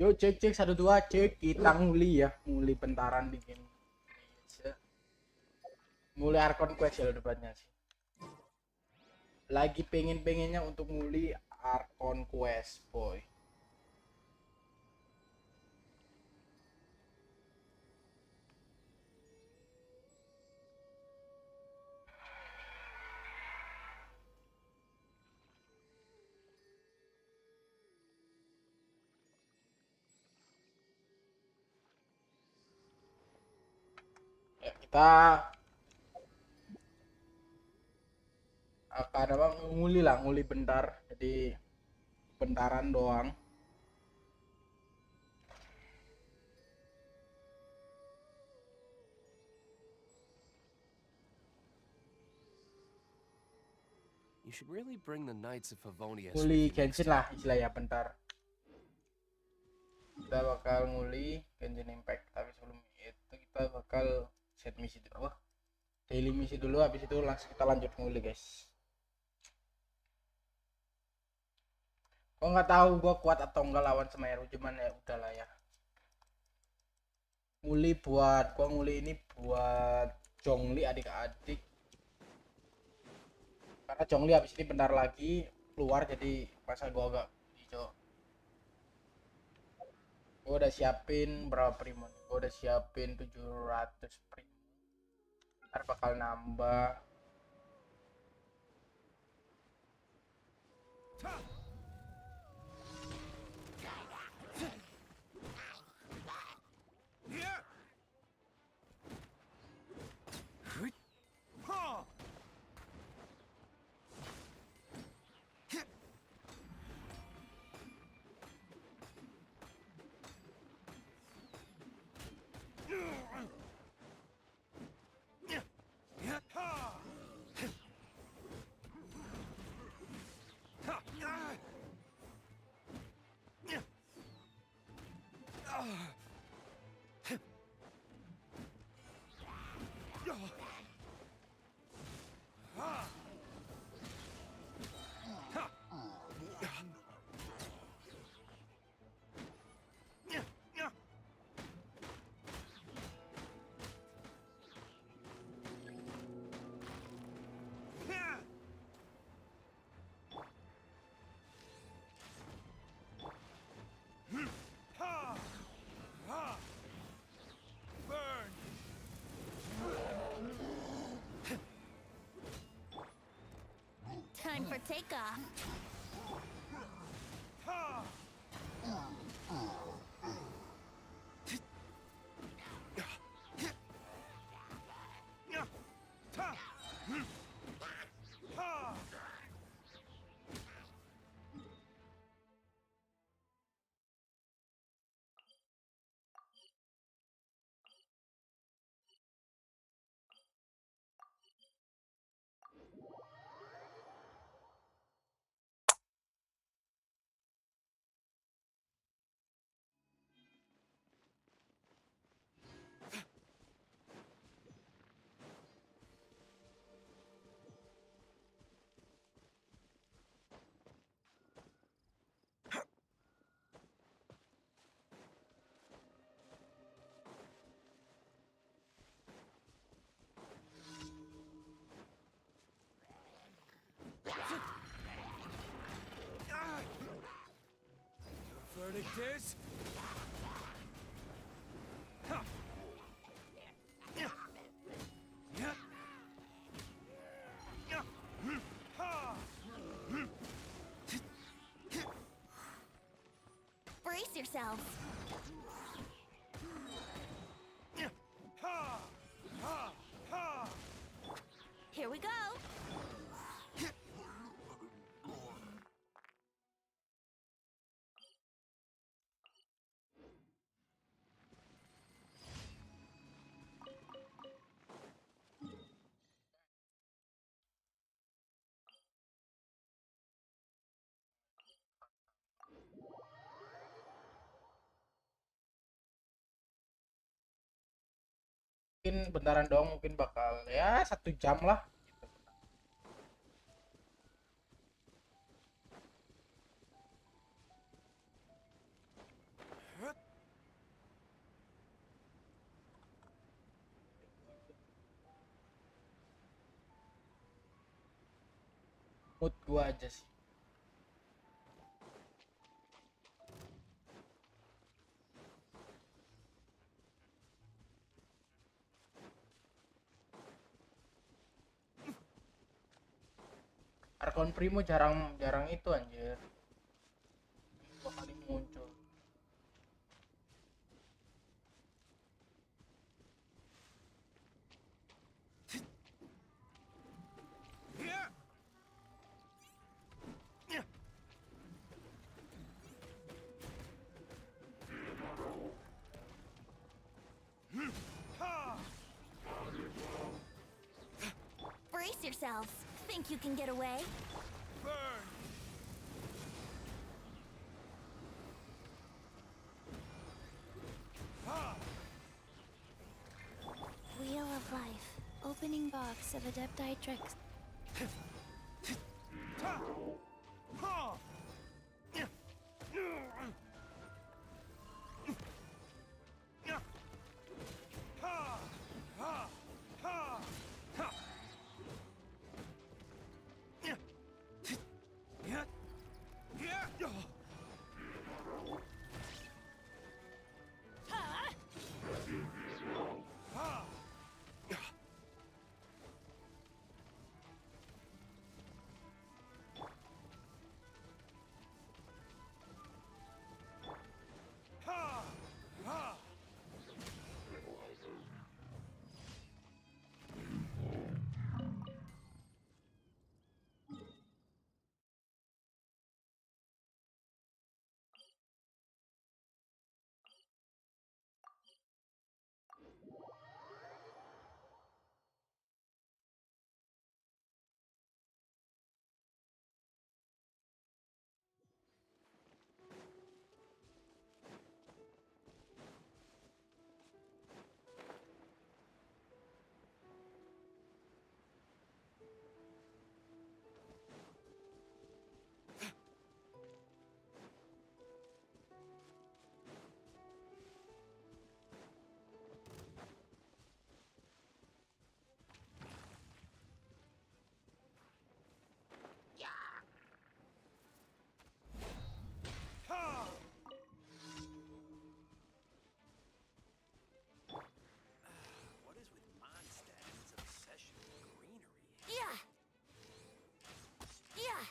Yuk cek 1 2 cek kita nguli ya, nguli bentaran di game. Mulai Arkon Quest ya depannya sih. Lagi pengen-pengennya untuk nguli Arkon Quest, boy. Ya, kita akan apa nguli lah, nguli bentar. Jadi bentaran doang. You should really bring the Knights of Favonius with Nguli you next Genshin time. lah istilahnya bentar. Kita bakal nguli Genshin Impact, tapi sebelum itu kita bakal set misi dulu, apa? Daily misi dulu, habis itu langsung kita lanjut nguli, guys. Gua nggak tahu gua kuat atau enggak lawan Semeru, cuman ya udahlah ya. Gua nguli ini buat Zhongli adik-adik. Karena Zhongli habis ini bentar lagi keluar, jadi masa gua agak hijau. Gua udah siapin berapa primo? Gua udah siapin 700 primo. Ntar bakal nambah. Time for takeoff. Verdict is... Brace yourselves. Here we go. Mungkin bentaran doang, mungkin bakal ya 1 jam lah gitu. mood gua aja sih. Arkon Primo jarang itu anjir. Dua kali muncul. Brace yourselves. Think you can get away? Wheel of Life. Opening box of Adepti Tricks. What is with Mondstadt's obsession with greenery? Yeah. Yeah.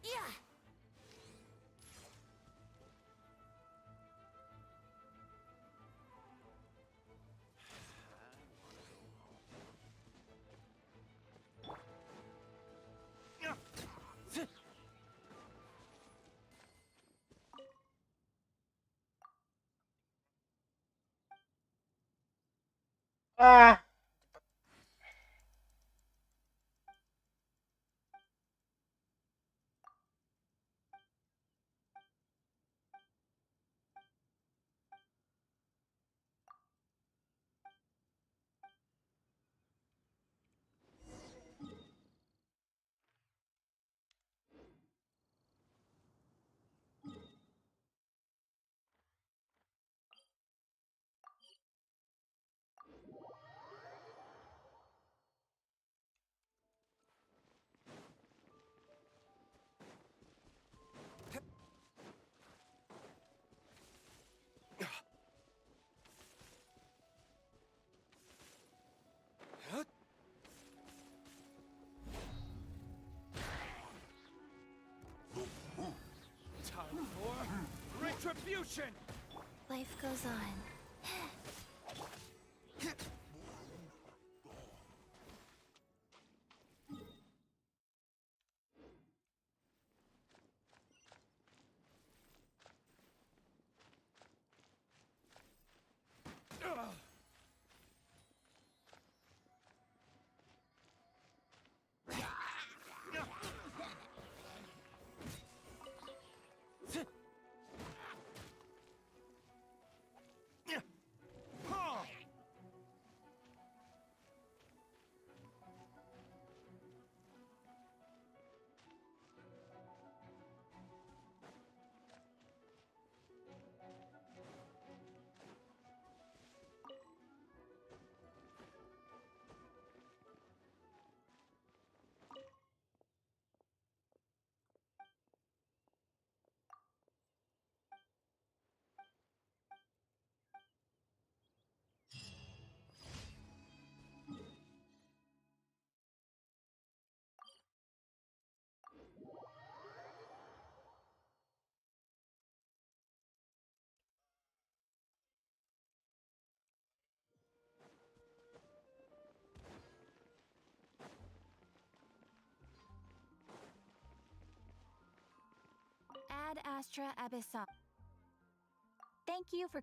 Yeah. Ah, Time for retribution! Life goes on. Astra Abyssal. Thank you for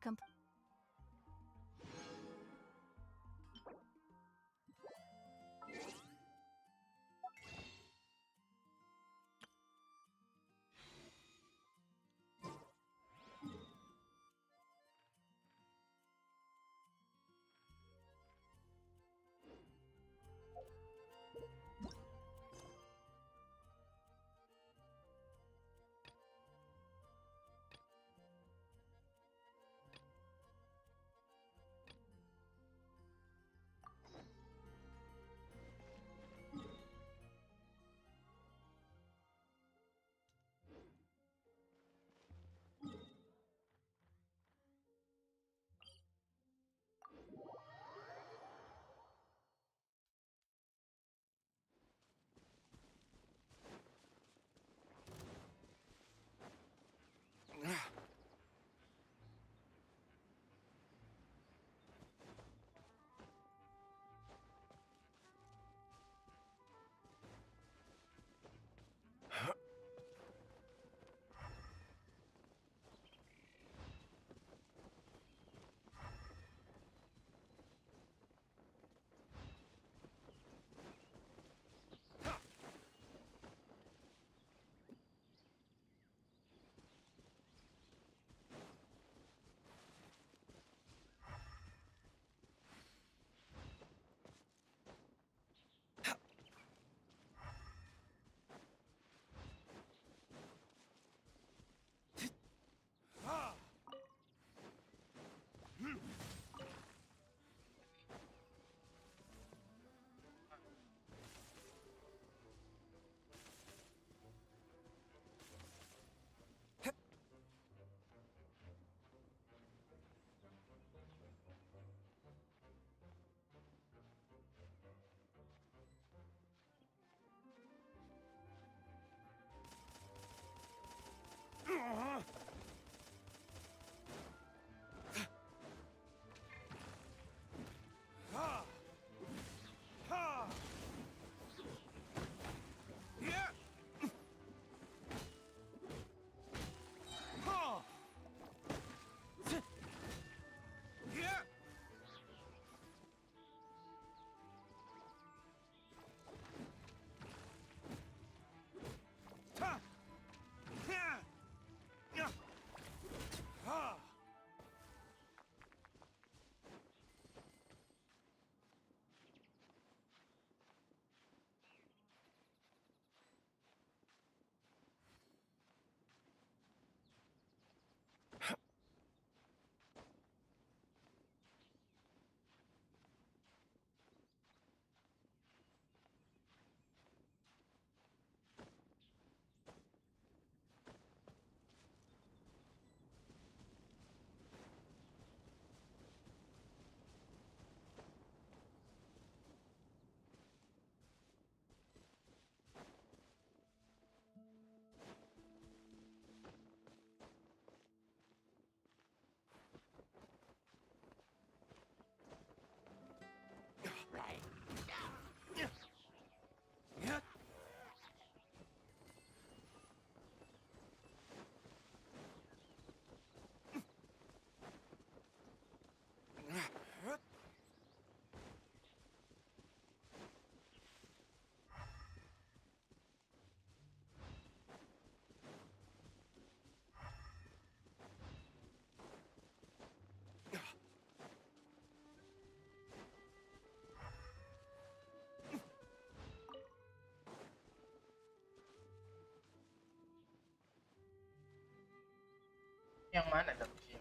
Yang mana tapi sih?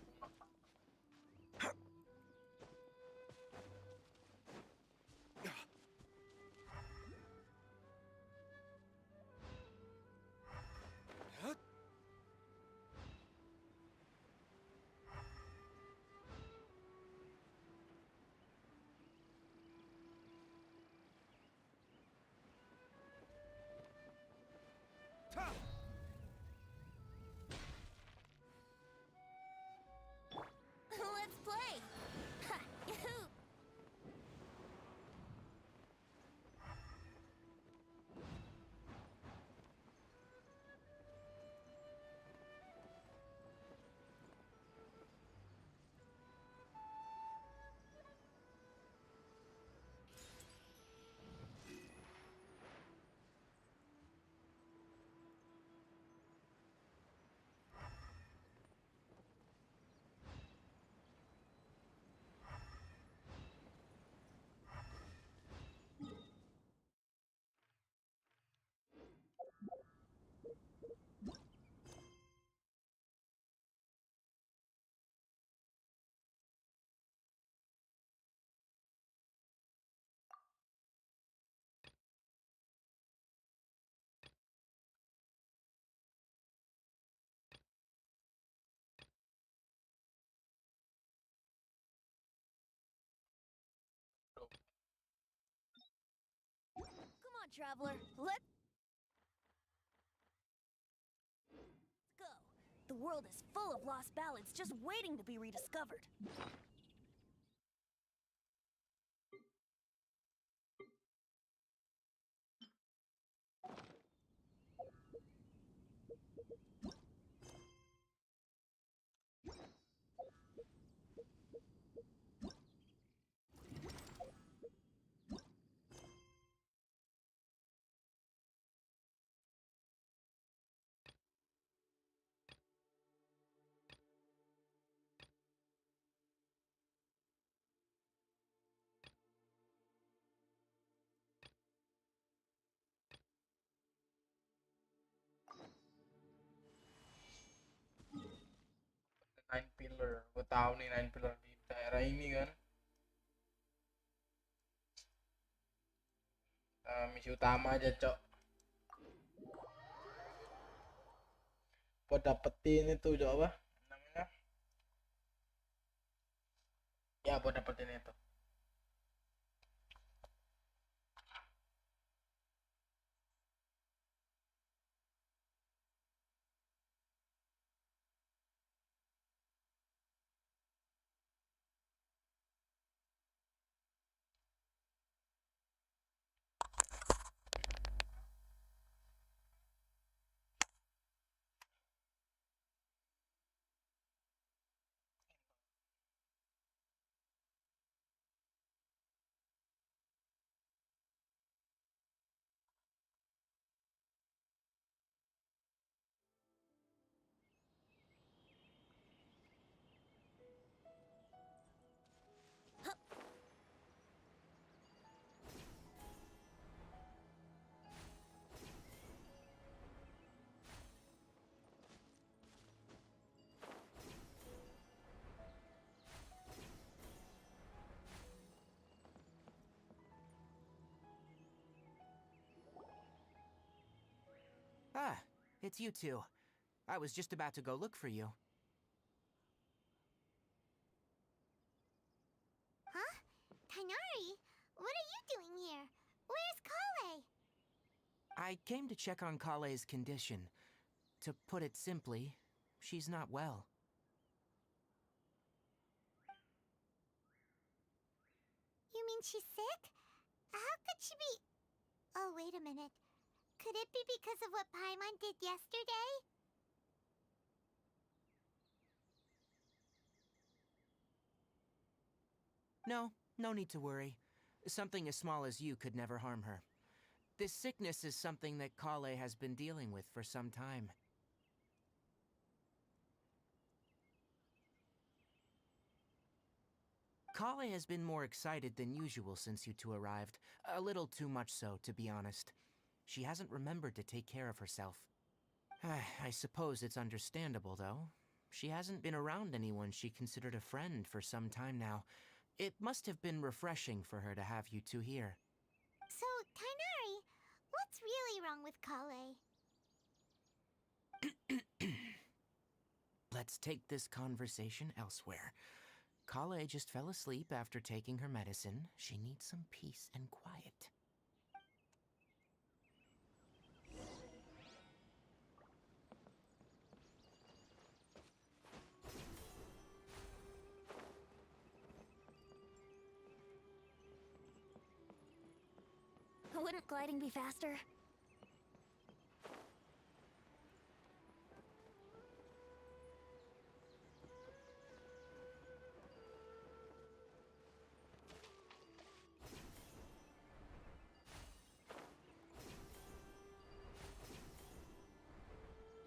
traveler. Let's go. The world is full of lost ballads just waiting to be rediscovered. Nine Pillar. Gue tahu nih Nine Pillar di daerah ini kan. Misi utama aja, Cok. Buat dapetin itu, Cok, apa namanya? Ya, buat dapetin itu. Ah, it's you two. I was just about to go look for you. Huh? Tainari, what are you doing here? Where's Kale? I came to check on Kale's condition. To put it simply, she's not well. You mean she's sick? How could she be... Oh, wait a minute. Could it be because of what Paimon did yesterday? No need to worry. Something as small as you could never harm her. This sickness is something that Kale has been dealing with for some time. Kale has been more excited than usual since you two arrived. A little too much so, to be honest. She hasn't remembered to take care of herself. I suppose it's understandable, though. She hasn't been around anyone she considered a friend for some time now. It must have been refreshing for her to have you two here. So, Tainari, what's really wrong with Kale? Let's take this conversation elsewhere. Kale just fell asleep after taking her medicine. She needs some peace and quiet. Wouldn't gliding be faster?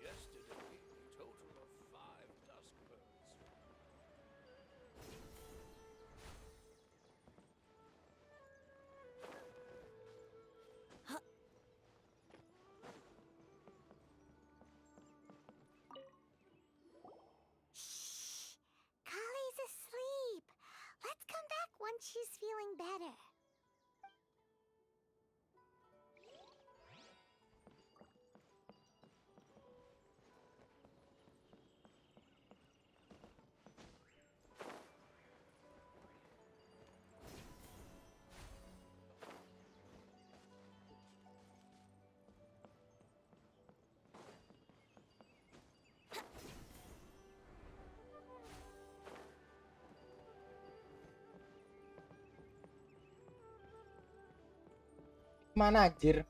Yesterday, a total of 5 dusk birds. Mana anjir?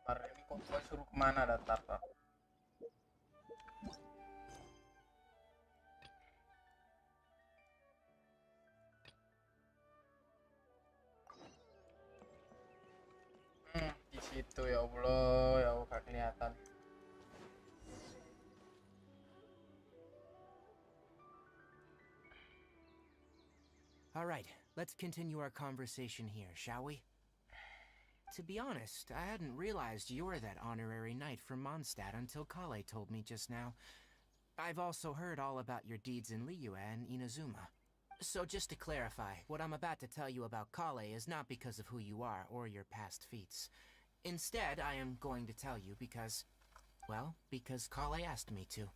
Hari ini kok gue suruh kemana datar? Di situ ya Allah gak kelihatan. All right, let's continue our conversation here, shall we? To be honest, I hadn't realized you're that honorary knight from Mondstadt until Kale told me just now. I've also heard all about your deeds in Liyue and Inazuma. So just to clarify, what I'm about to tell you about Kale is not because of who you are or your past feats. Instead, I am going to tell you because, well, because Kale asked me to.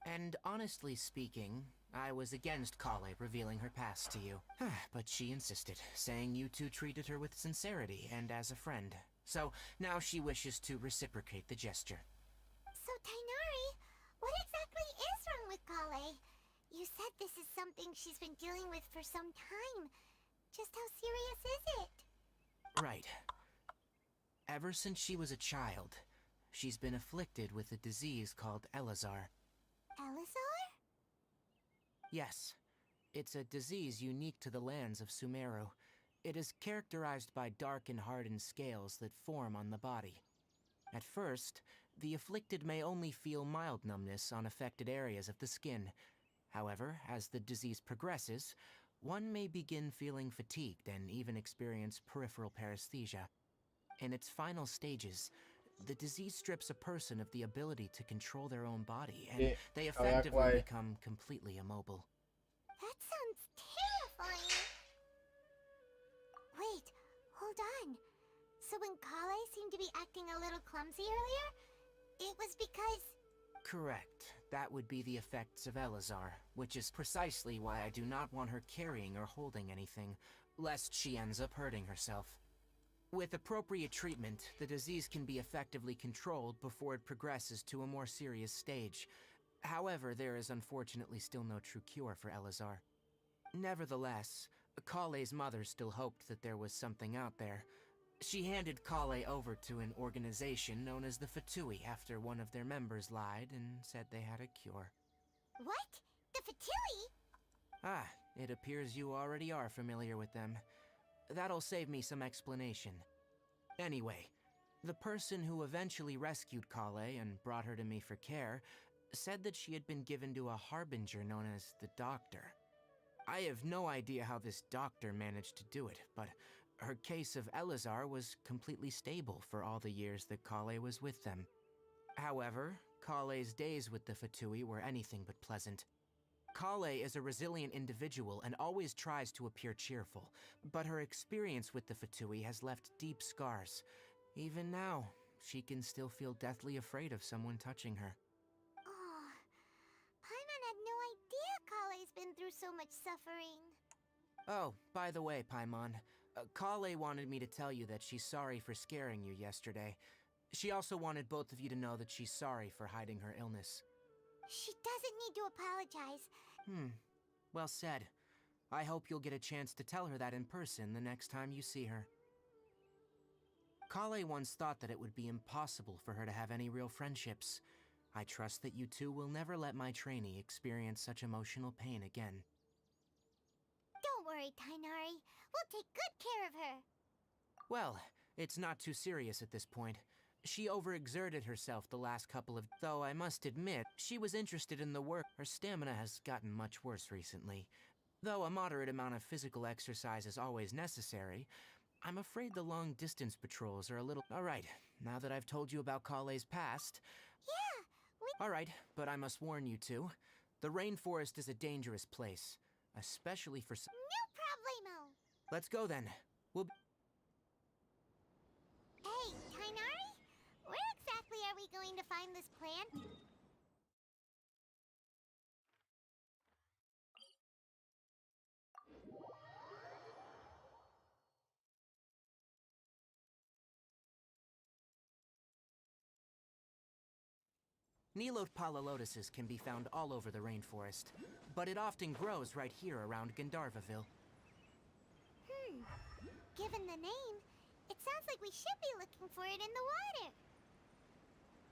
And honestly speaking, I was against Kale revealing her past to you. But she insisted, saying you two treated her with sincerity and as a friend. So now she wishes to reciprocate the gesture. So, Tainari, what exactly is wrong with Kale? You said this is something she's been dealing with for some time. Just how serious is it? Right. Ever since she was a child, she's been afflicted with a disease called Elazar. Elazar? Yes. It's a disease unique to the lands of Sumeru. It is characterized by dark and hardened scales that form on the body. At first, the afflicted may only feel mild numbness on affected areas of the skin. However, as the disease progresses, one may begin feeling fatigued and even experience peripheral paresthesia. In its final stages, the disease strips a person of the ability to control their own body, and they effectively Kayak become completely immobile. That sounds terrifying. Wait, hold on. So when Kale seemed to be acting a little clumsy earlier, it was because... Correct. That would be the effects of Elazar, which is precisely why I do not want her carrying or holding anything, lest she ends up hurting herself. With appropriate treatment, the disease can be effectively controlled before it progresses to a more serious stage. However, there is unfortunately still no true cure for Elazar. Nevertheless, Kale's mother still hoped that there was something out there. She handed Kale over to an organization known as the Fatui after one of their members lied and said they had a cure. What? The Fatui? Ah, it appears you already are familiar with them. That'll save me some explanation. Anyway, the person who eventually rescued Kale and brought her to me for care said that she had been given to a harbinger known as the Doctor. I have no idea how this doctor managed to do it, but her case of Elazar was completely stable for all the years that Kale was with them. However, Kale's days with the Fatui were anything but pleasant. Kale is a resilient individual and always tries to appear cheerful, but her experience with the Fatui has left deep scars. Even now, she can still feel deathly afraid of someone touching her. Oh, Paimon had no idea Kale's been through so much suffering. Oh, by the way, Paimon, Kale wanted me to tell you that she's sorry for scaring you yesterday. She also wanted both of you to know that she's sorry for hiding her illness. She doesn't need to apologize. Well said. I hope you'll get a chance to tell her that in person the next time you see her. Kale once thought that it would be impossible for her to have any real friendships. I trust that you two will never let my trainee experience such emotional pain again. Don't worry, Tainari. We'll take good care of her. Well, it's not too serious at this point. She overexerted herself the last couple of... Though I must admit, she was interested in the work. Her stamina has gotten much worse recently. Though a moderate amount of physical exercise is always necessary, I'm afraid the long-distance patrols are a little... Alright, now that I've told you about Kale's past... Yeah, Alright, but I must warn you two. The rainforest is a dangerous place, especially for... no problemo. Let's go then. We'll... Hey, Tainari? Where exactly are we going to find this plant? Nilote palalotuses can be found all over the rainforest, but it often grows right here around Gandharvaville. Given the name, it sounds like we should be looking for it in the water.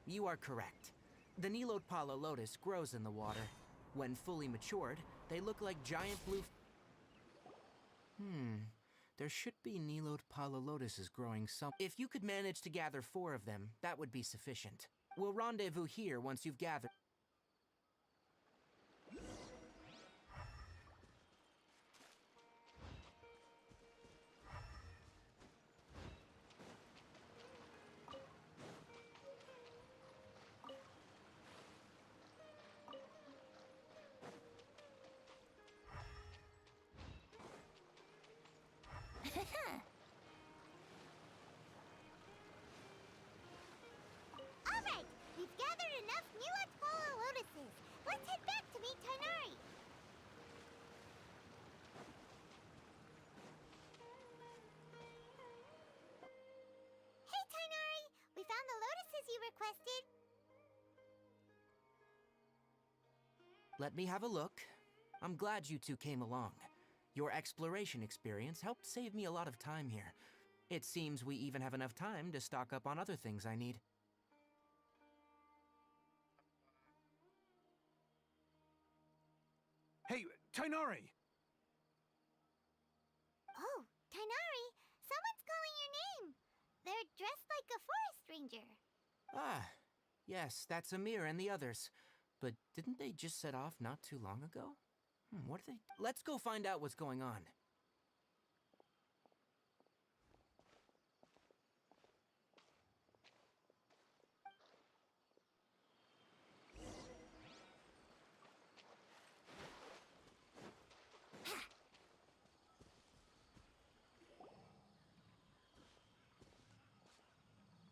You are correct. The Nilote palalotus grows in the water. When fully matured, they look like giant blue... There should be Nilote palalotuses growing some... If you could manage to gather 4 of them, that would be sufficient. We'll rendezvous here once you've gathered... Alright, we've gathered enough Nilote palalotuses. Let's head back to meet Tainari. Hey Tainari, we found the lotuses you requested. Let me have a look. I'm glad you two came along. Your exploration experience helped save me a lot of time here. It seems we even have enough time to stock up on other things I need. Hey, Tainari! Oh, Tainari, someone's calling your name. They're dressed like a forest ranger. Ah, yes, that's Amir and the others. But didn't they just set off not too long ago? What are they... Let's go find out what's going on.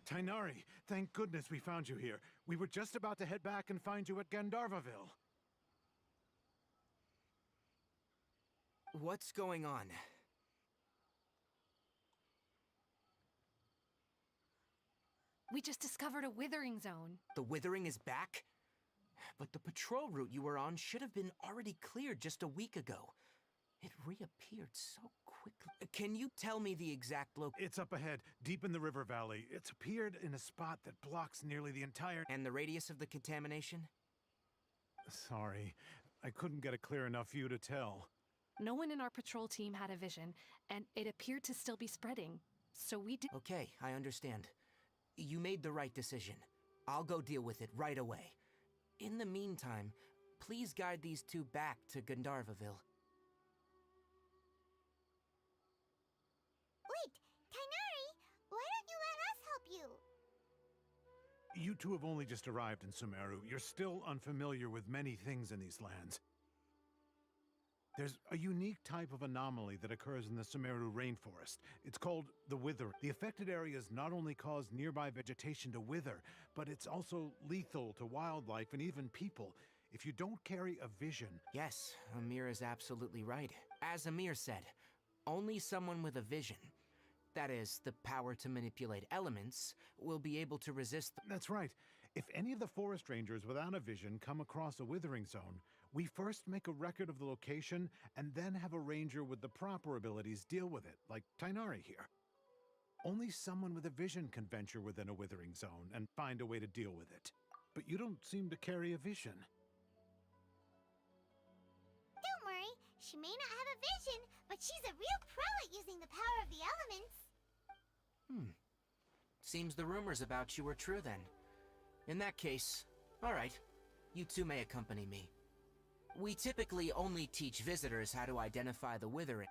Tainari, thank goodness we found you here. We were just about to head back and find you at Gandharvaville. What's going on? We just discovered a withering zone. The withering is back? But the patrol route you were on should have been already cleared just a week ago. It reappeared so quickly. Can you tell me the exact location? It's up ahead, deep in the river valley. It's appeared in a spot that blocks nearly the entire... And the radius of the contamination? Sorry, I couldn't get a clear enough view to tell. No one in our patrol team had a vision, and it appeared to still be spreading. So we did. Okay, I understand. You made the right decision. I'll go deal with it right away. In the meantime, please guide these two back to Gandharvaville. Wait, Tainari, why don't you let us help you? You two have only just arrived in Sumeru. You're still unfamiliar with many things in these lands. There's a unique type of anomaly that occurs in the Sumeru rainforest. It's called the wither. The affected areas not only cause nearby vegetation to wither, but it's also lethal to wildlife and even people. If you don't carry a vision... Yes, Amir is absolutely right. As Amir said, only someone with a vision, that is, the power to manipulate elements, will be able to resist the... That's right. If any of the forest rangers without a vision come across a withering zone, we first make a record of the location and then have a ranger with the proper abilities deal with it, like Tainari here. Only someone with a vision can venture within a withering zone and find a way to deal with it. But you don't seem to carry a vision. Don't worry, she may not have a vision, but she's a real pro at using the power of the elements. Seems the rumors about you were true then. In that case, all right, you two may accompany me. We typically only teach visitors how to identify the withering.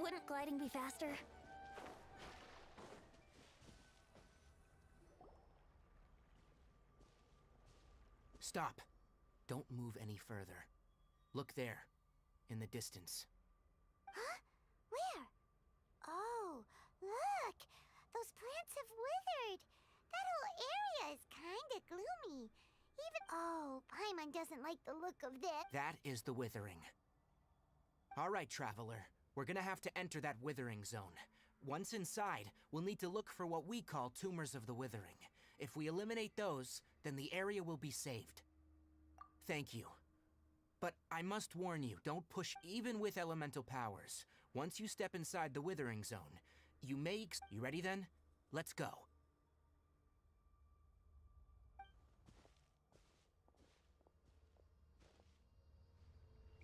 Wouldn't gliding be faster? Stop. Don't move any further. Look there, in the distance. Huh? Where? Oh, look! Those plants have withered! That whole area is kinda gloomy. Oh, Paimon doesn't like the look of this. That is the withering. All right, Traveler. We're gonna have to enter that withering zone. Once inside, we'll need to look for what we call tumors of the withering. If we eliminate those, then the area will be saved. Thank you. But I must warn you, don't push even with elemental powers. Once you step inside the withering zone, you may... You ready then? Let's go.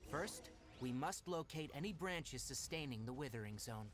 First, we must locate any branches sustaining the withering zone.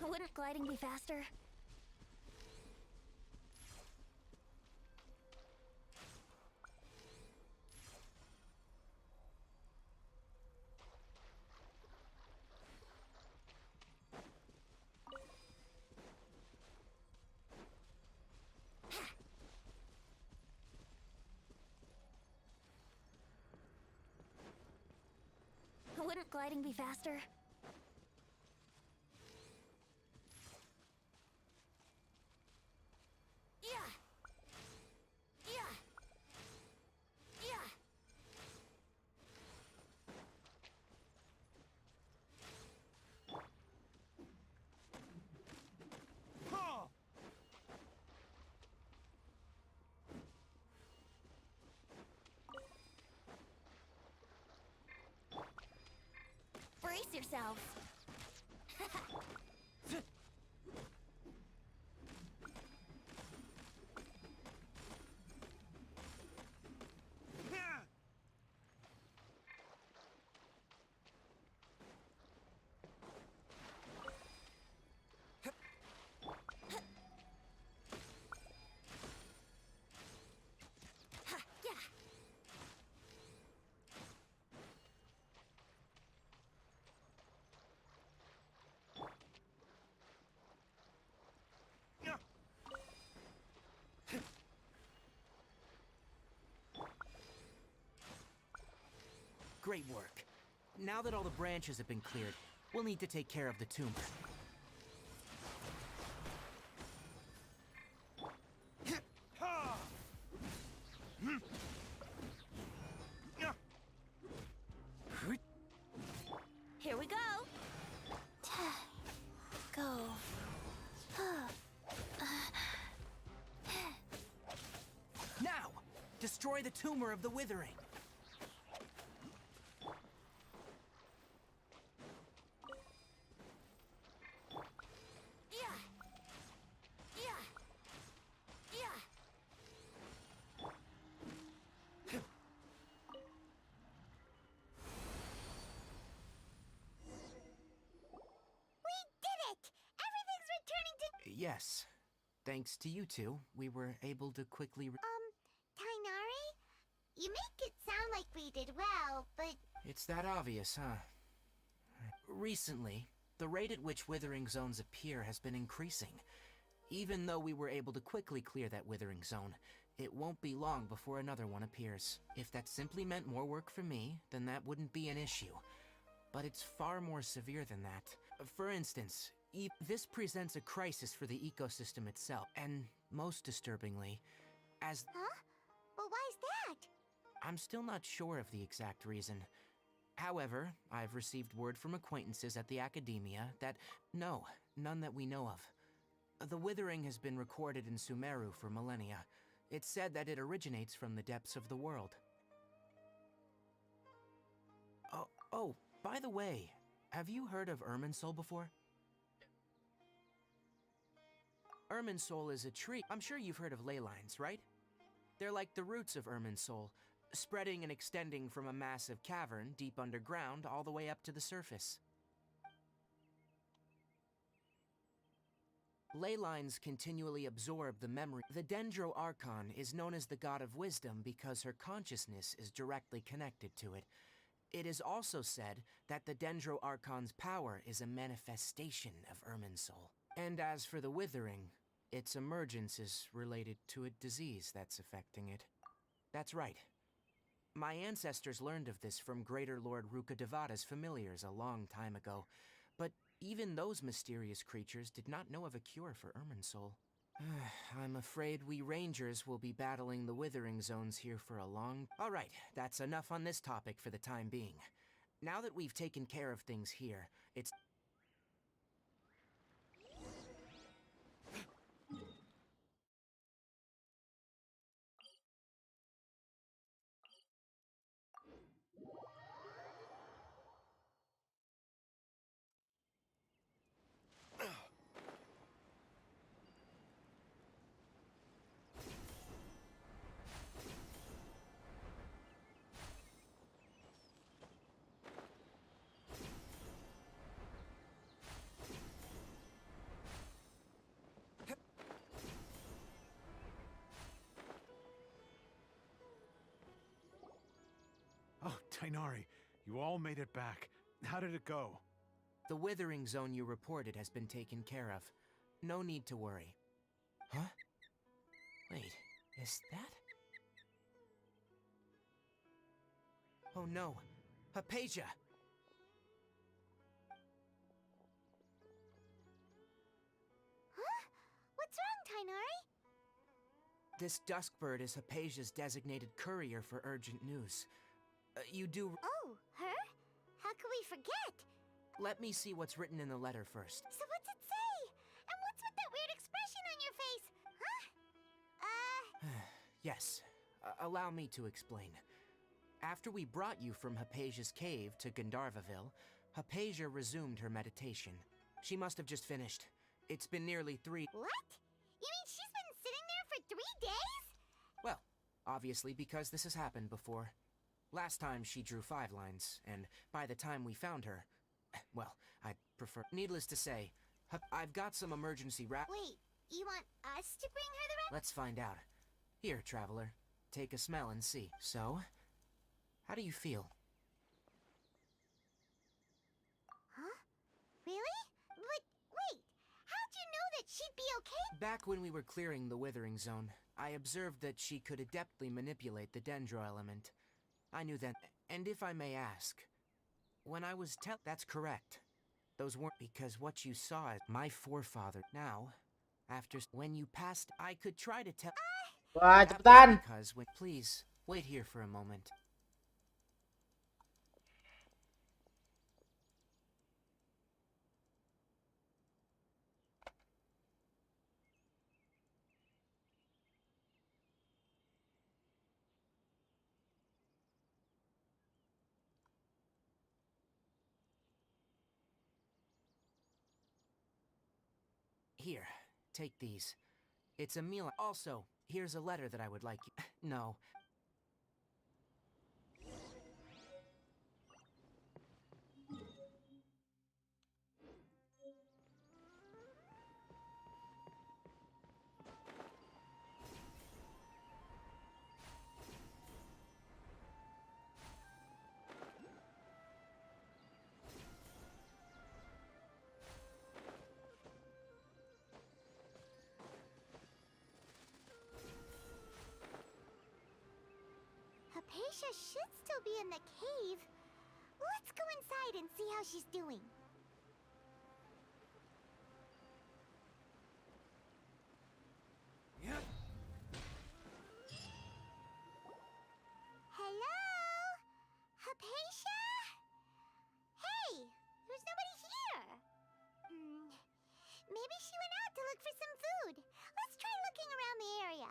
Wouldn't gliding be faster? Wouldn't gliding be faster? Brace yourselves. Great work. Now that all the branches have been cleared, we'll need to take care of the tumor. Here we go. Go. Now! Destroy the tumor of the withering. Yes. Thanks to you two, we were able to quickly. Tainari? You make it sound like we did well, but It's that obvious, huh? Recently, the rate at which withering zones appear has been increasing. Even though we were able to quickly clear that withering zone, it won't be long before another one appears. If that simply meant more work for me, then that wouldn't be an issue. But it's far more severe than that. For instance, this presents a crisis for the ecosystem itself, and most disturbingly, as huh? Well, why's that? I'm still not sure of the exact reason. However, I've received word from acquaintances at the academia that no, none that we know of. The withering has been recorded in Sumeru for millennia. It's said that it originates from the depths of the world. Oh, by the way, have you heard of Irminsul before? Irminsul is a tree. I'm sure you've heard of ley lines, right? They're like the roots of Irminsul, spreading and extending from a massive cavern deep underground all the way up to the surface. Ley lines continually absorb the memory. The Dendro Archon is known as the god of wisdom because her consciousness is directly connected to it. It is also said that the Dendro Archon's power is a manifestation of Irminsul. And as for the withering, its emergence is related to a disease that's affecting it. That's right. My ancestors learned of this from Greater Lord Rukkhadevata's familiars a long time ago, but even those mysterious creatures did not know of a cure for Irminsul. I'm afraid we rangers will be battling the withering zones here for a long... Alright, that's enough on this topic for the time being. Now that we've taken care of things here, it's... Oh, Tainari, you all made it back. How did it go? The withering zone you reported has been taken care of. No need to worry. Huh? Wait, is that... Oh no, Hypatia! Huh? What's wrong, Tainari? This Duskbird is Hypatia's designated courier for urgent news. You do... Oh, her? How could we forget? Let me see what's written in the letter first. So what's it say? And what's with that weird expression on your face? Huh? Yes, allow me to explain. After we brought you from Hypatia's cave to Gandharvaville, Hypatia resumed her meditation. She must have just finished. It's been nearly 3... What? You mean she's been sitting there for 3 days? Well, obviously because this has happened before. Last time she drew 5 lines, and by the time we found her... Well, I'd prefer... Needless to say, I've got some emergency Wait, you want us to bring her the Let's find out. Here, traveler. Take a smell and see. So, how do you feel? Huh? Really? But wait, how'd you know that she'd be okay? Back when we were clearing the withering zone, I observed that she could adeptly manipulate the dendro element. I knew that, and if I may ask, when I was that's correct. Those weren't because what you saw is my forefather. Now, after when you passed, I could try to tell. Wah, That was cepetan. because when please wait here for a moment. Here, take these. It's a meal. Also, here's a letter that I would like you. No. Hypatia should still be in the cave. Let's go inside and see how she's doing. Hello? Hypatia? Hey, there's nobody here. Maybe she went out to look for some food. Let's try looking around the area.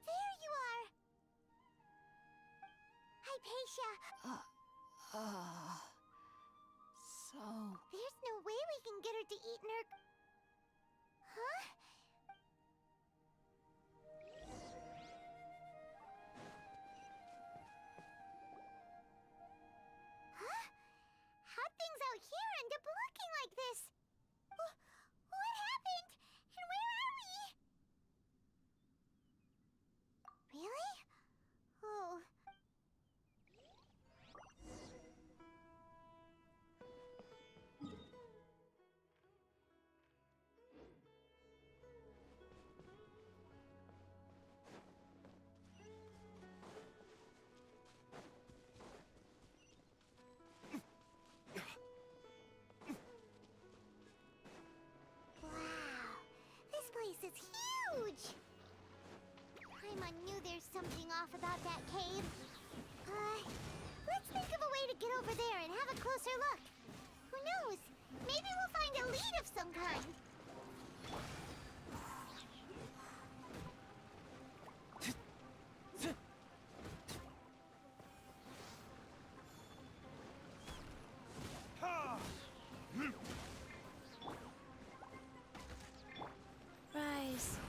There you are! Hypatia! So... There's no way we can get her to eat in her... Huh? Huh? How'd things out here end up looking like this? What happened? And where are we? Really? Oh... Wow, this place is huge! Paimon knew there's something off about that cave. Let's think of a way to get over there and have a closer look. Who knows? Maybe we'll find a lead of some kind. Rise.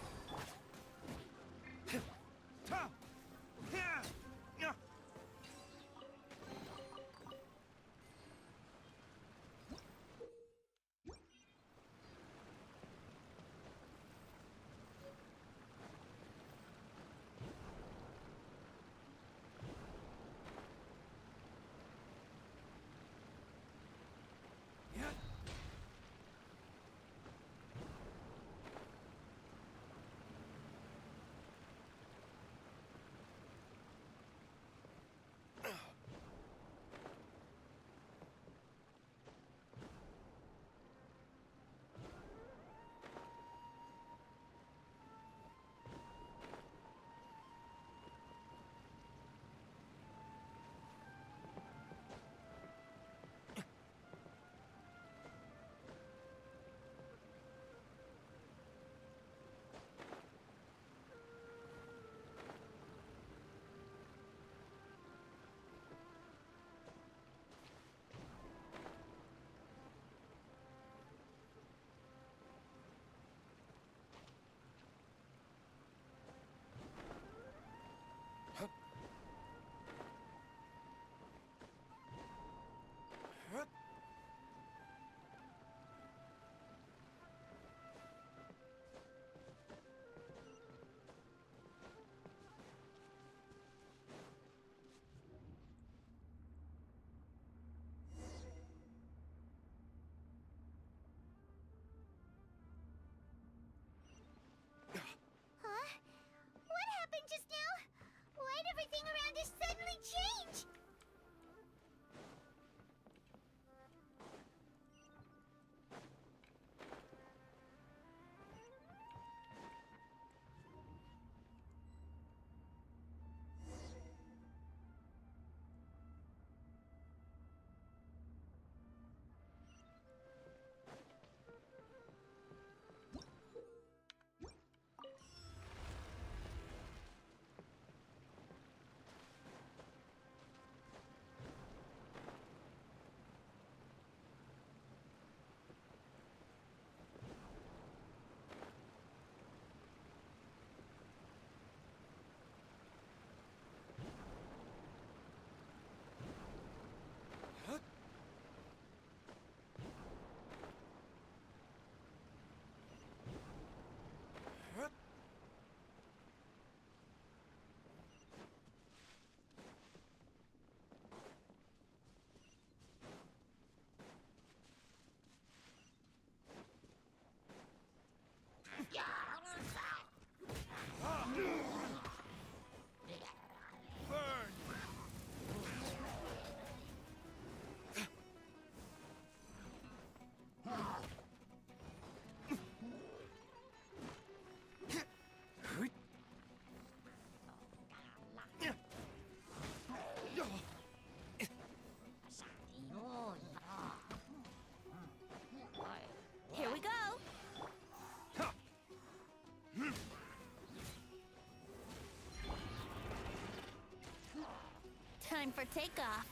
for takeoff.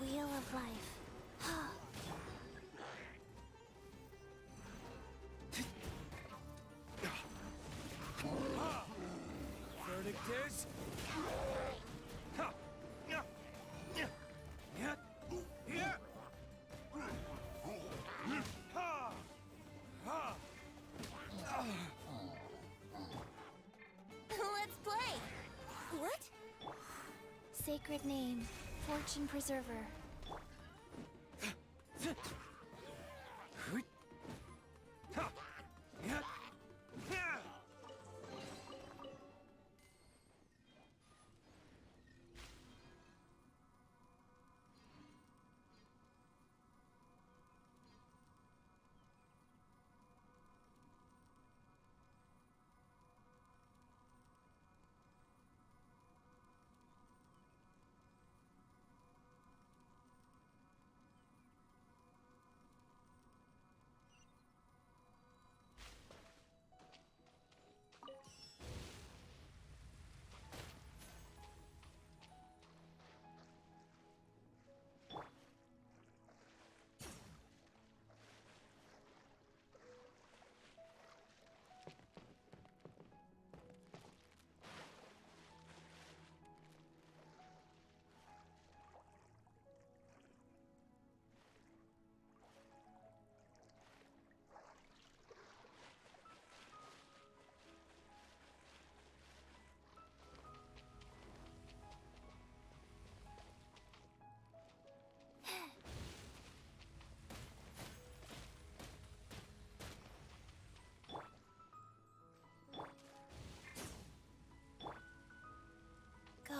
Wheel of life. Verdict is. Let's play. What? Sacred name, Fortune Preserver. Go.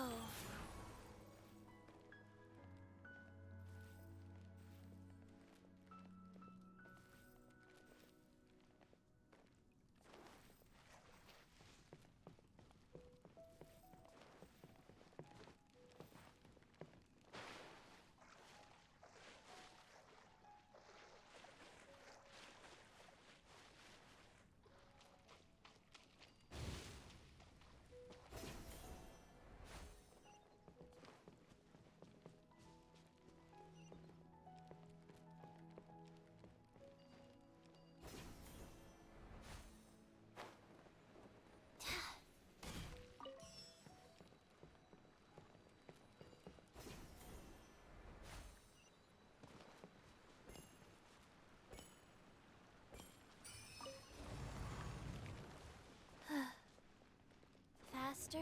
Faster?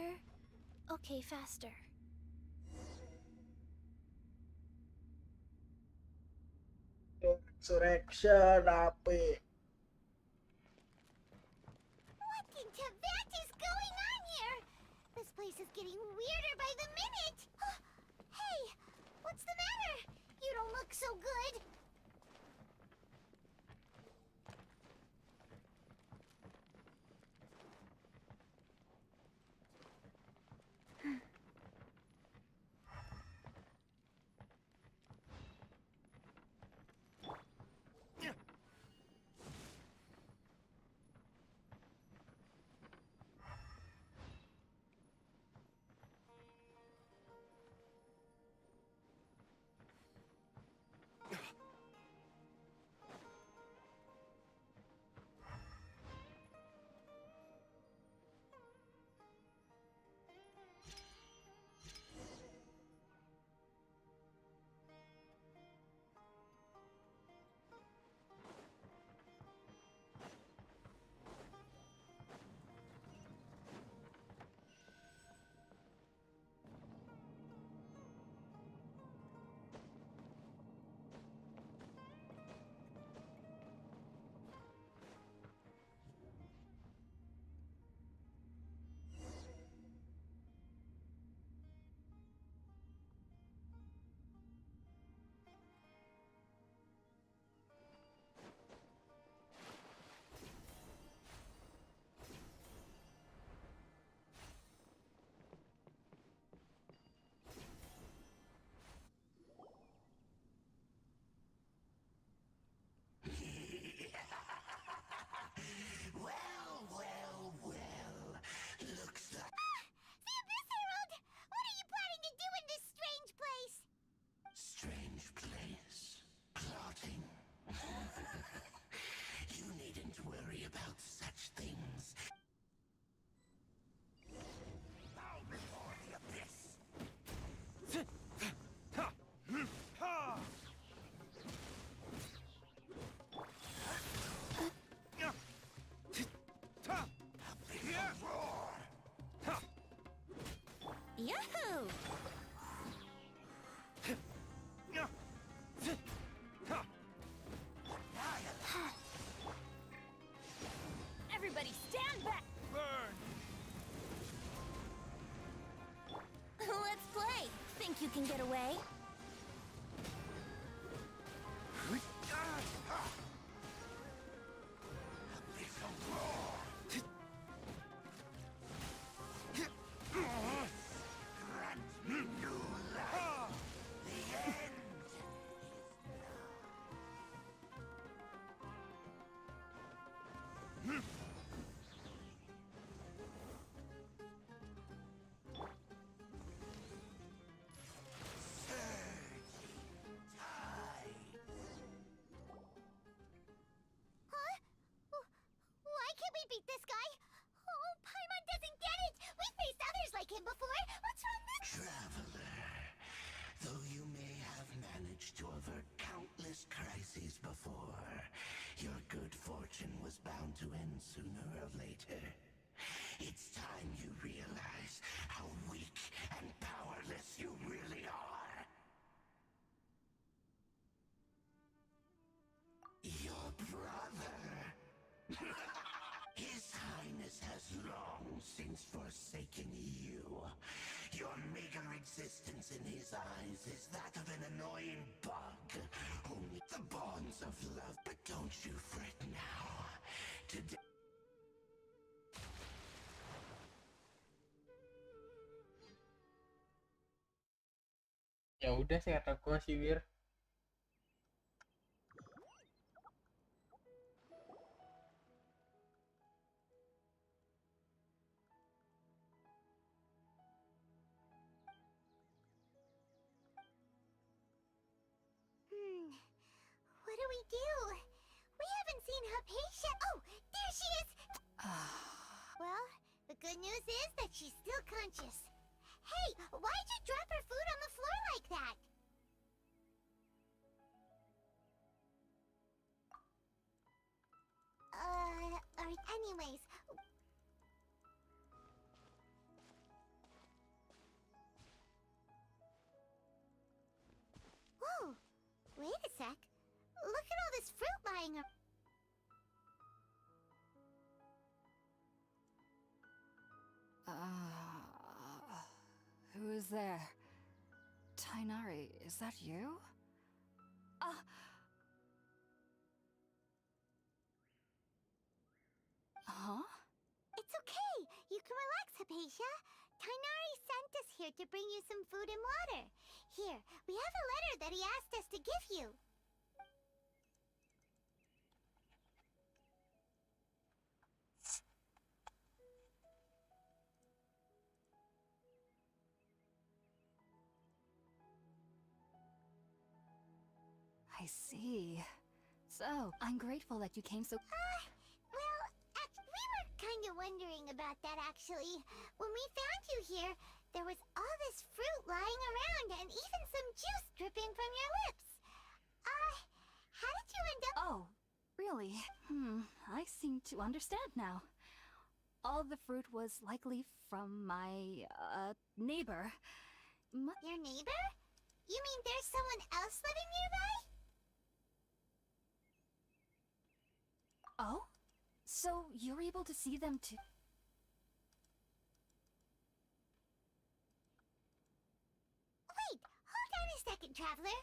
Okay, faster. Resurrection AP. What in Tibet is going on here? This place is getting weirder by the minute. Hey, what's the matter? You don't look so good. you can get away? Huh? Why can't we beat this guy? Oh, Paimon doesn't get it! We faced others like him before! What's wrong this— Traveler, though you may have managed to avert countless crises before, your good fortune was bound to end sooner or later. It's time you realize how weak and powerless you really are. Your brother. His Highness has long since forsaken you. Your meager existence in his eyes is that of an annoying bug. Only the bonds of love. But don't you fret now. Today. Ya udah sih kata gua sih Wir. What do we do? We haven't seen Hypatia. Oh, there she is! Well, the good news is that she's still conscious. Hey, why'd you drop her food on the floor like that? Anyways. Whoa, wait a sec. Look at all this fruit lying around. Who's there? Tainari, is that you? Huh? It's okay. You can relax, Hypatia. Tainari sent us here to bring you some food and water. Here, we have a letter that he asked us to give you. I see. So, I'm grateful that you came so. Well, we were kind of wondering about that, actually. When we found you here, there was all this fruit lying around and even some juice dripping from your lips. How did you end up— Oh, really? I seem to understand now. All the fruit was likely from my, neighbor. Your neighbor? You mean there's someone else living nearby? Oh? So you're able to see them too? Wait, hold on a second, Traveler.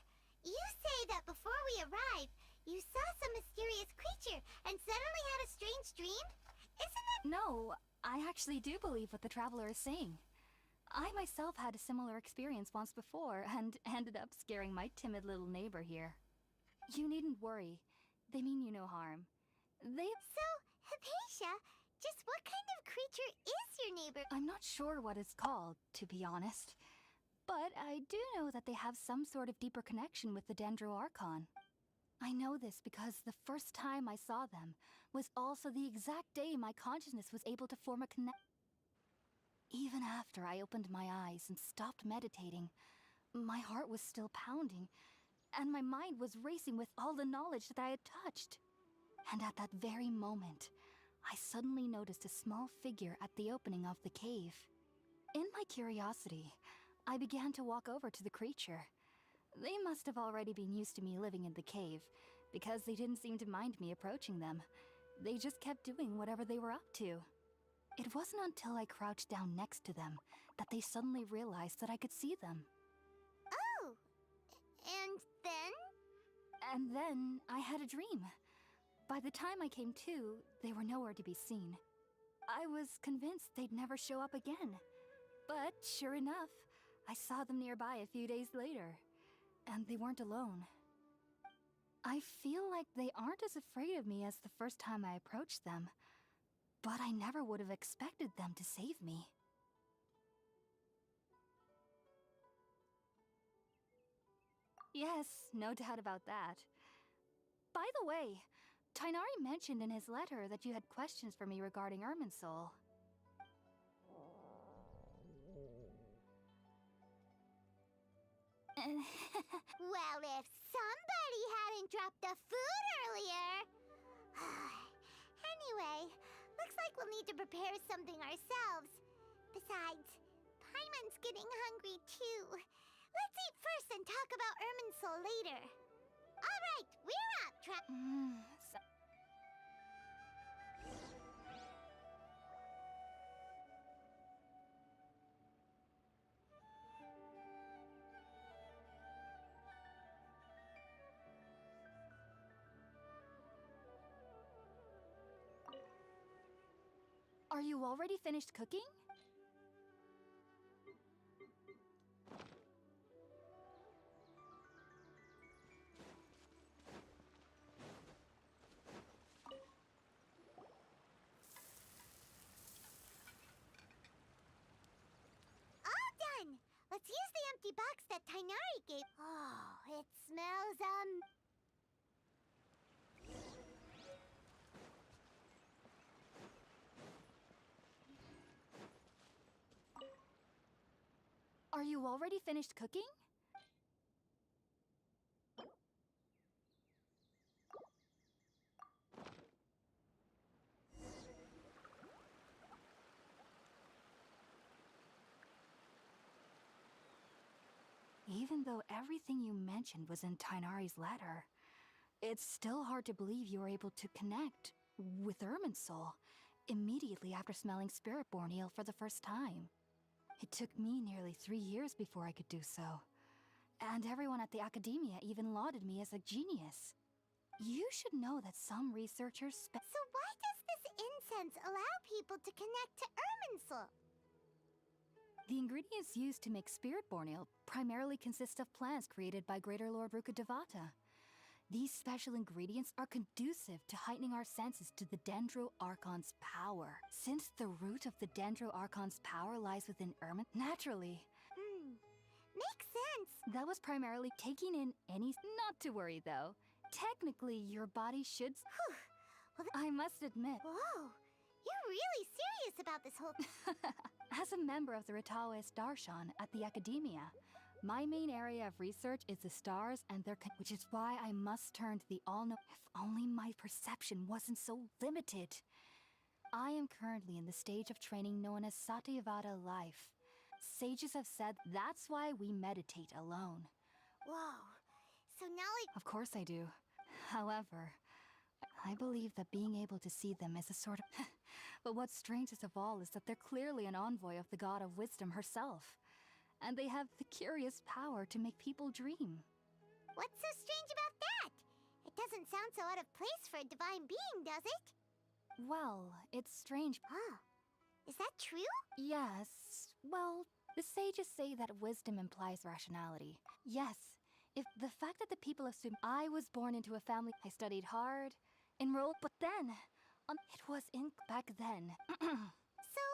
You say that before we arrived, you saw some mysterious creature and suddenly had a strange dream? Isn't it— No, I actually do believe what the Traveler is saying. I myself had a similar experience once before and ended up scaring my timid little neighbor here. You needn't worry. They mean you no harm. So, Hypatia, just what kind of creature is your neighbor? I'm not sure what it's called, to be honest. But I do know that they have some sort of deeper connection with the Dendro Archon. I know this because the first time I saw them was also the exact day my consciousness was able to form a connection. Even after I opened my eyes and stopped meditating, my heart was still pounding, and my mind was racing with all the knowledge that I had touched. And at that very moment, I suddenly noticed a small figure at the opening of the cave. In my curiosity, I began to walk over to the creature. They must have already been used to me living in the cave, because they didn't seem to mind me approaching them. They just kept doing whatever they were up to. It wasn't until I crouched down next to them that they suddenly realized that I could see them. And then I had a dream. By the time I came to, they were nowhere to be seen. I was convinced they'd never show up again. But sure enough, I saw them nearby a few days later. And they weren't alone. I feel like they aren't as afraid of me as the first time I approached them. But I never would have expected them to save me. Yes, no doubt about that. By the way, Tainari mentioned in his letter that you had questions for me regarding Irminsul. Well, if somebody hadn't dropped the food earlier. Anyway, looks like we'll need to prepare something ourselves. Besides, Paimon's getting hungry too. Let's eat first and talk about Irminsul later. All right, we're up, Are you already finished cooking? All done! Let's use the empty box that Tainari gave. Oh, it smells, Are you already finished cooking? Even though everything you mentioned was in Tainari's letter, it's still hard to believe you were able to connect with Irminsul immediately after smelling Spiritborn eel for the first time. It took me nearly 3 years before I could do so. And everyone at the academia even lauded me as a genius. You should know that some researchers So why does this incense allow people to connect to Irminsul? The ingredients used to make Spiritborn ale primarily consist of plants created by Greater Lord Rukkhadevata. These special ingredients are conducive to heightening our senses to the Dendro Archon's power. Since the root of the Dendro Archon's power lies within Irmin, naturally, Makes sense. that was primarily taking in any... Not to worry, though. Technically, your body should... I must admit, Whoa, you're really serious about this whole... as a member of the Ritaoist Darshan at the Academia, my main area of research is the stars and their which is why I must turn to the all-know... If only my perception wasn't so limited. I am currently in the stage of training known as Satyavada life. Sages have said that's why we meditate alone. Whoa, so now Of course I do. However, I believe that being able to see them is a sort of... But what's strangest of all is that they're clearly an envoy of the god of wisdom herself. And they have the curious power to make people dream. What's so strange about that? It doesn't sound so out of place for a divine being, does it? Well, it's strange. Huh. Is that true? Yes. Well, the sages say that wisdom implies rationality. Yes. If the fact that the people assume I was born into a family, I studied hard, enrolled, but then, it was in back then. So,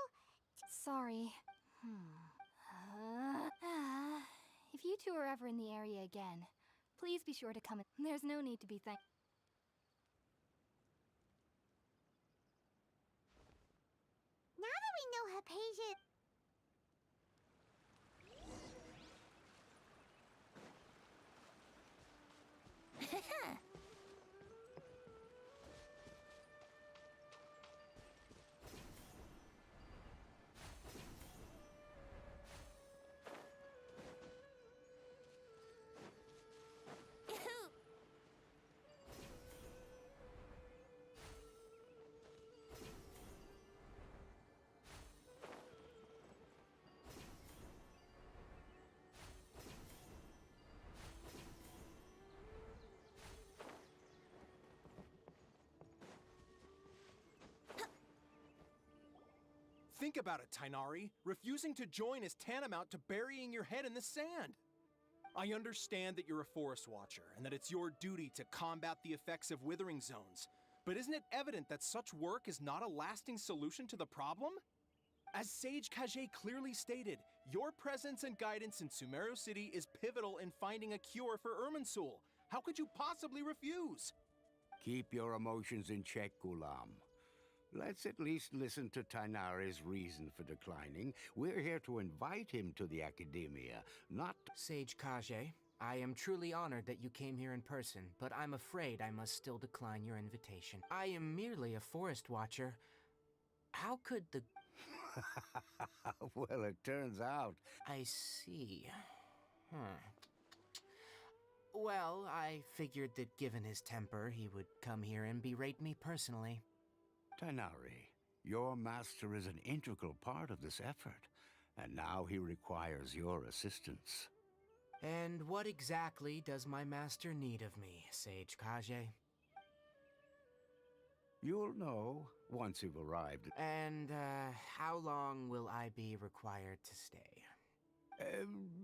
Sorry. If you two are ever in the area again, please be sure to come in. There's no need to be now that we know Hypatia... Think about it, Tainari. Refusing to join is tantamount to burying your head in the sand. I understand that you're a forest watcher and that it's your duty to combat the effects of withering zones. But isn't it evident that such work is not a lasting solution to the problem? As Sage Kage clearly stated, your presence and guidance in Sumeru City is pivotal in finding a cure for Irminsul. How could you possibly refuse? Keep your emotions in check, Gulam. Let's at least listen to Tainari's reason for declining. We're here to invite him to the Academia, not... Sage Kage, I am truly honored that you came here in person, but I'm afraid I must still decline your invitation. I am merely a forest watcher. How could the... Well, it turns out... I see. Well, I figured that given his temper, he would come here and berate me personally. Tainari, your master is an integral part of this effort, and now he requires your assistance. And what exactly does my master need of me, Sage Kage? You'll know once you've arrived. And, how long will I be required to stay?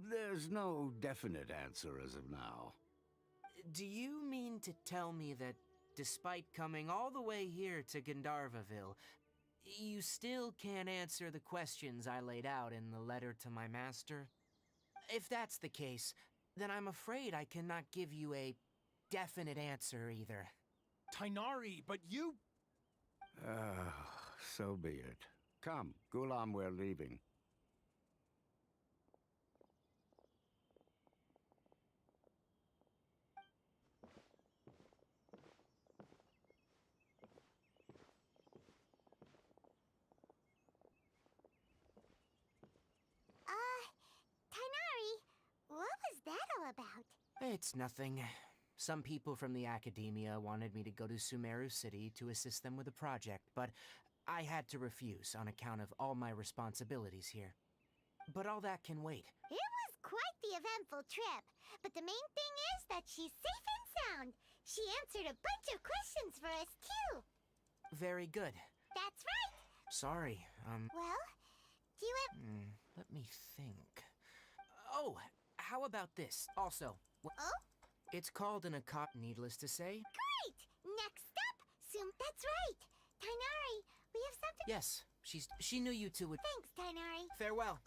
There's no definite answer as of now. Do you mean to tell me that, despite coming all the way here to Gandharvaville, you still can't answer the questions I laid out in the letter to my master? If that's the case, then I'm afraid I cannot give you a definite answer either. Tainari, but you... So be it. Come, Gulam, we're leaving. Tainari, what was that all about? It's nothing. Some people from the Academia wanted me to go to Sumeru City to assist them with a project, but I had to refuse on account of all my responsibilities here. But all that can wait. It was quite the eventful trip, but the main thing is that she's safe and sound. She answered a bunch of questions for us, too. Very good. That's right. Sorry, Well, do you have... let me think. Oh, how about this? Also, Oh? it's called an account, needless to say. Great! Next up, that's right. Tainari, we have something... Yes, she knew you two would... Thanks, Tainari. Farewell.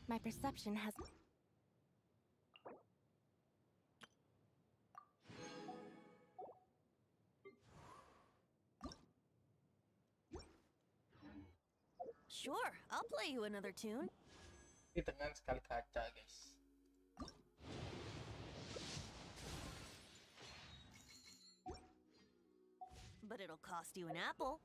My perception has... Sure, I'll play you another tune. Ini dengan sekali kaca, guys. But it'll cost you an apple.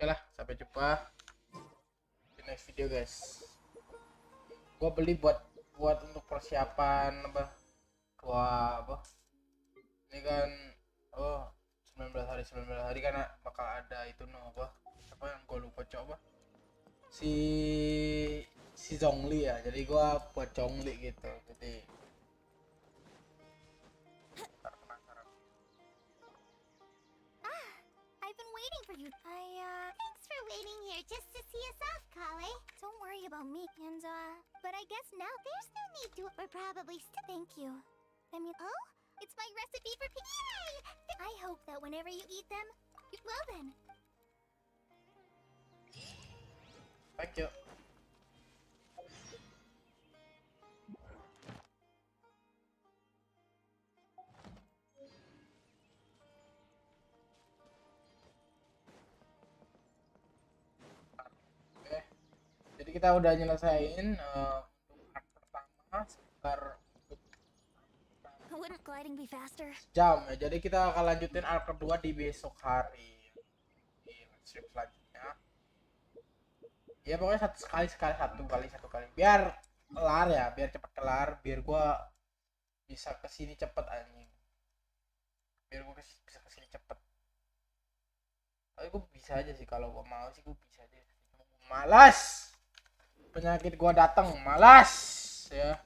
Oke lah, sampai jumpa di next video guys. Gua beli buat untuk persiapan apa? Apa? Ini kan 19 hari kan bakal ada itu apa yang gue lupa coba si Zhongli ya, jadi gue buat Zhongli gitu, jadi penasaran. I've been waiting for you. Thanks for waiting here just to see us off, Kale. Don't worry about me, and But I guess now there's no need to. We're probably still. thank you. Oh, it's my recipe for Yay! I hope that whenever you eat them, Well then. Thank you. Oke, jadi kita udah nyelesain untuk arc pertama sekitar wouldn't gliding be faster? jam ya. Jadi kita akan lanjutin arc kedua di besok hari di stream selanjutnya. Ya pokoknya satu kali biar kelar ya, biar cepet kelar, biar gua bisa kesini cepet anjing, biar gua bisa kesini cepet. Tapi gua bisa aja sih, kalau gua mau sih gua bisa aja, cuma gua malas, penyakit gua datang, malas ya.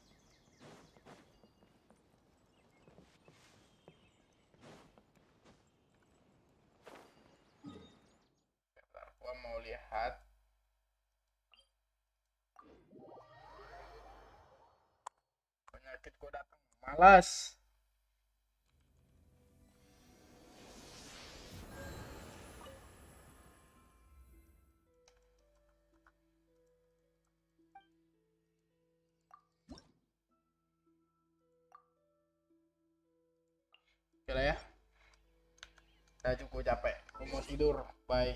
Bentar, gua mau lihat. Penyakit gua datang, malas. Oke lah ya, udah cukup capek, gua mau tidur, bye.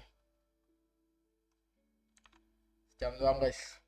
Jam doang guys.